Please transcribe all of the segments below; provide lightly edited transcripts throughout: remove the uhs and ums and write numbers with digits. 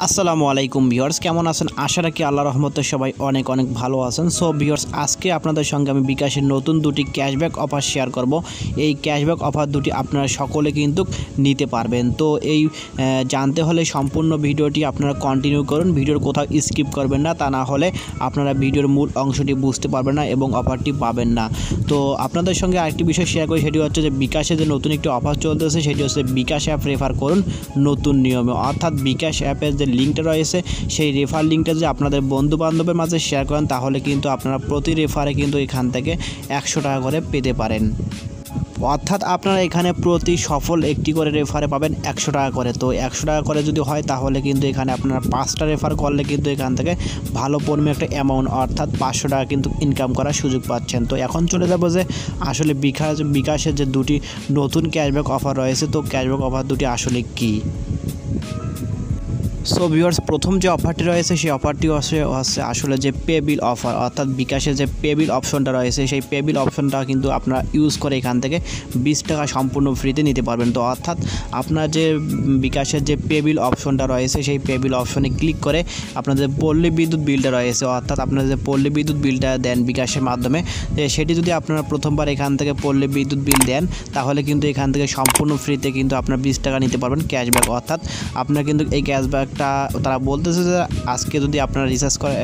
আসসালামু আলাইকুম ভিউয়ার্স, কেমন আছেন? আশা রাখি আল্লাহর রহমতে সবাই অনেক ভালো আছেন। সো ভিউয়ার্স, আজকে আপনাদের সঙ্গে আমি বিকাশের নতুন দুটি ক্যাশব্যাক অফার শেয়ার করব। এই ক্যাশব্যাক অফার দুটি আপনারা সকলে কিন্তু নিতে পারবেন। তো এই জানতে হলে সম্পূর্ণ ভিডিওটি আপনারা কন্টিনিউ করুন, ভিডিওর কোথাও স্কিপ করবেন না, তা না হলে আপনারা ভিডিওর মূল অংশটি বুঝতে পারবেন না এবং অফারটি পাবেন না। তো আপনাদের সঙ্গে আরেকটি বিষয় শেয়ার করি, সেটি হচ্ছে যে বিকাশে যে নতুন একটি অফার চলতেছে সেটি হচ্ছে বিকাশ অ্যাপ রেফার করুন নতুন নিয়মে। অর্থাৎ বিকাশ অ্যাপের যে লিঙ্কটা রয়েছে সেই রেফার লিঙ্কটা যদি আপনাদের বন্ধু বান্ধবের মাঝে শেয়ার করেন তাহলে কিন্তু আপনারা প্রতি রেফারে কিন্তু এখান থেকে 100 টাকা করে পেতে পারেন। অর্থাৎ আপনারা এখানে প্রতি সফল একটি করে রেফারে পাবেন 100 টাকা করে। তো 100 টাকা করে যদি হয় তাহলে কিন্তু এখানে আপনারা 5টা রেফার করলে কিন্তু এখান থেকে ভালো পরিমাণে একটা অ্যামাউন্ট অর্থাৎ 500 টাকা কিন্তু ইনকাম করার সুযোগ পাচ্ছেন। তো এখন চলে যাব যে আসলে বিকাশের যে দুটি নতুন ক্যাশব্যাক অফার রয়েছে, তো ক্যাশব্যাক অফার দুটি আসলে কী। সো ভিউয়ার্স, প্রথম যে অফারটি রয়েছে সেই অফারটি হচ্ছে আসলে যে পে বিল অফার। অর্থাৎ বিকাশের যে পে বিল অপশনটা রয়েছে সেই পে বিল অপশনটা কিন্তু আপনারা ইউজ করে এখান থেকে 20 টাকা সম্পূর্ণ ফ্রিতে নিতে পারবেন। তো অর্থাৎ আপনার যে বিকাশের যে পে বিল অপশনটা রয়েছে সেই পে বিল অপশনে ক্লিক করে আপনাদের পল্লী বিদ্যুৎ বিলটা রয়েছে, অর্থাৎ আপনারা যে পল্লী বিদ্যুৎ বিলটা দেন বিকাশের মাধ্যমে, সেটি যদি আপনারা প্রথমবার এখান থেকে পল্লী বিদ্যুৎ বিল দেন তাহলে কিন্তু এখান থেকে সম্পূর্ণ ফ্রিতে কিন্তু আপনার 20 টাকা নিতে পারবেন ক্যাশব্যাক। অর্থাৎ আপনার কিন্তু এই ক্যাশব্যাক তারা বলতেছে যে আজকে যদি আপনারা রিচার্জ করে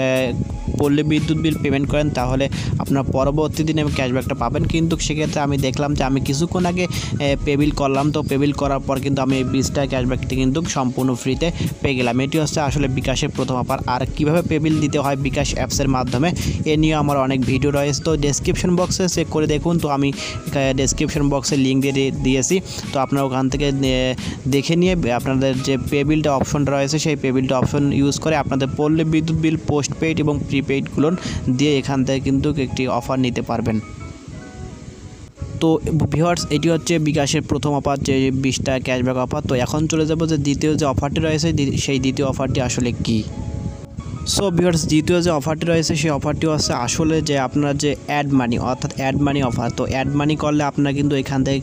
পল্লী বিদ্যুৎ বিল পেমেন্ট করেন তাহলে আপনার পরবর্তী দিনে ক্যাশব্যাকটা পাবেন। কিন্তু সেক্ষেত্রে আমি দেখলাম যে আমি কিছুক্ষণ আগে পে বিল করলাম, তো পে বিল করার পর কিন্তু আমি এই 20 টাকা ক্যাশব্যাকটি কিন্তু সম্পূর্ণ ফ্রিতে পেয়ে গেলাম। এটি হচ্ছে আসলে বিকাশের প্রথম অফার। আর কীভাবে পে বিল দিতে হয় বিকাশ অ্যাপসের মাধ্যমে এ নিয়ে আমার অনেক ভিডিও রয়েছে, তো ডেসক্রিপশন বক্সে চেক করে দেখুন। তো আমি ডেসক্রিপশন বক্সে লিঙ্ক দিয়েছি, তো আপনারা ওখান থেকে দেখে নিয়ে আপনাদের যে পে বিলটা অপশনটা রয়েছে সেই পে বিলটা অপশন ইউজ করে আপনাদের পল্লী বিদ্যুৎ বিল পোস্টপেইড এবং প্রিপেইডগুলো দিয়ে এখান থেকে কিন্তু একটি অফার নিতে পারবেন। তো ভিউয়ার্স, এটি হচ্ছে বিকাশের প্রথম অফার, যে 20 টাকা ক্যাশব্যাক অফার। তো এখন চলে যাব যে দ্বিতীয় যে অফারটি রয়েছে সেই দ্বিতীয় অফারটি আসলে কী। সো ভিউয়ার্স, দ্বিতীয় যে অফারটি রয়েছে সেই অফারটি হচ্ছে আসলে যে আপনার যে অ্যাড মানি, অর্থাৎ অ্যাড মানি অফার। তো অ্যাড মানি করলে আপনারা কিন্তু এখান থেকে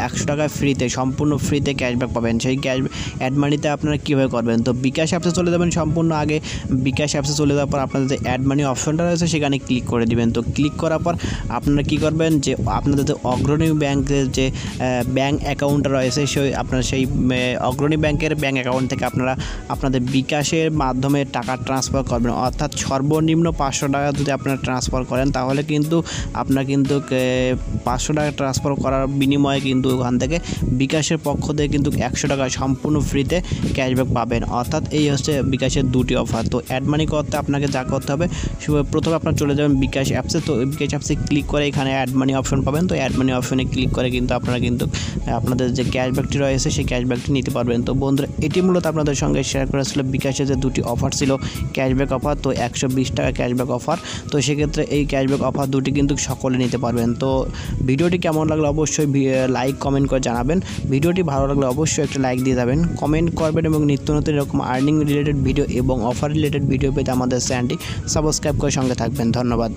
100 টাকা ফ্রিতে সম্পূর্ণ ফ্রিতে ক্যাশব্যাক পাবেন। সেই অ্যাড মানিতে আপনারা কীভাবে করবেন, তো বিকাশ অ্যাপসে চলে যাবেন। সম্পূর্ণ আগে বিকাশ অ্যাপসে চলে যাওয়ার পর আপনাদের যে অ্যাড মানি অপশনটা রয়েছে সেখানে ক্লিক করে দিবেন। তো ক্লিক করার পর আপনারা কী করবেন, যে আপনাদের যে অগ্রণী ব্যাংকের যে ব্যাঙ্ক অ্যাকাউন্টটা রয়েছে আপনারা সেই অগ্রণী ব্যাংকের ব্যাঙ্ক অ্যাকাউন্ট থেকে আপনারা আপনাদের বিকাশের মাধ্যমে টাকা ট্রান্সফার করবেন। অর্থাৎ সর্বনিম্ন 500 টাকা যদি আপনারা ট্রান্সফার করেন তাহলে কিন্তু আপনার কিন্তু 500 টাকা ট্রান্সফার করার বিনিময়ে কিন্তু ওখান থেকে বিকাশের পক্ষ থেকে কিন্তু 100 টাকা সম্পূর্ণ ফ্রিতে ক্যাশব্যাক পাবেন। অর্থাৎ এই হচ্ছে বিকাশের দুটি অফার। তো অ্যাড মানি করতে আপনাকে যা করতে হবে, প্রথমে আপনার চলে যাবেন বিকাশ অ্যাপসে। তো বিকাশ অ্যাপসে ক্লিক করে এখানে অ্যাড মানি অপশন পাবেন। তো অ্যাড মানি অপশনে ক্লিক করে কিন্তু আপনারা কিন্তু আপনাদের যে ক্যাশব্যাকটি রয়েছে সেই ক্যাশব্যাকটি নিতে পারবেন। তো বন্ধুরা, এটি মূলত আপনাদের সঙ্গে শেয়ার করা ছিল বিকাশের যে দুটি অফার ছিল ক্যাশব্যাক অফার। তো 120 টাকা ক্যাশব্যাক অফার। তো সেক্ষেত্রে এই ক্যাশব্যাক অফার দুটি কিন্তু সকলে নিতে পারবেন। তো ভিডিওটি কেমন লাগলো অবশ্যই লাইক কমেন্ট করে জানাবেন। ভিডিওটি ভালো লাগলে অবশ্যই একটা লাইক দিয়ে যাবেন, কমেন্ট করবেন এবং নিত্য নতুন এরকম আর্নিং রিলেটেড ভিডিও এবং অফার রিলেটেড ভিডিও পেতে আমাদের চ্যানেলটি সাবস্ক্রাইব করে সঙ্গে থাকবেন। ধন্যবাদ।